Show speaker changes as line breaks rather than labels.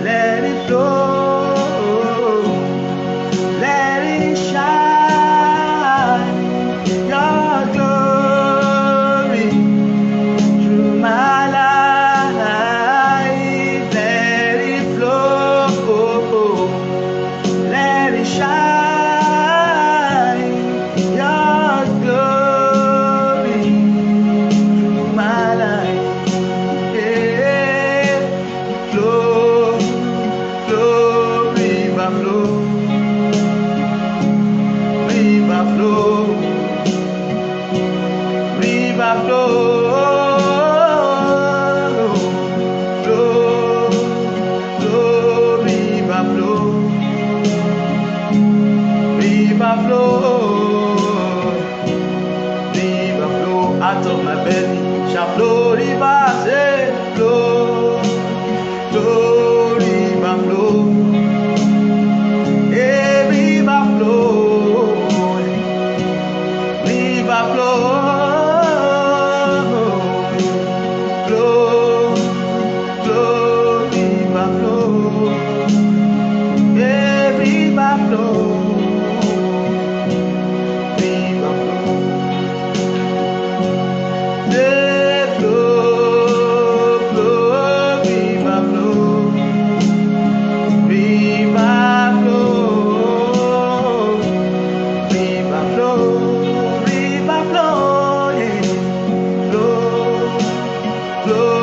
let it flow, let it shine, your glory through my life, let it flow, let it shine, your glory through my life. Yeah. Flow, flow, river flow, river flow, river flow, flow, flow, river flow, river flow, river flow. Out of my belly shall flow rivers, flow, flow, river flow, river flow, river flow, flow, flow, river flow, river flow, river flow. Flow.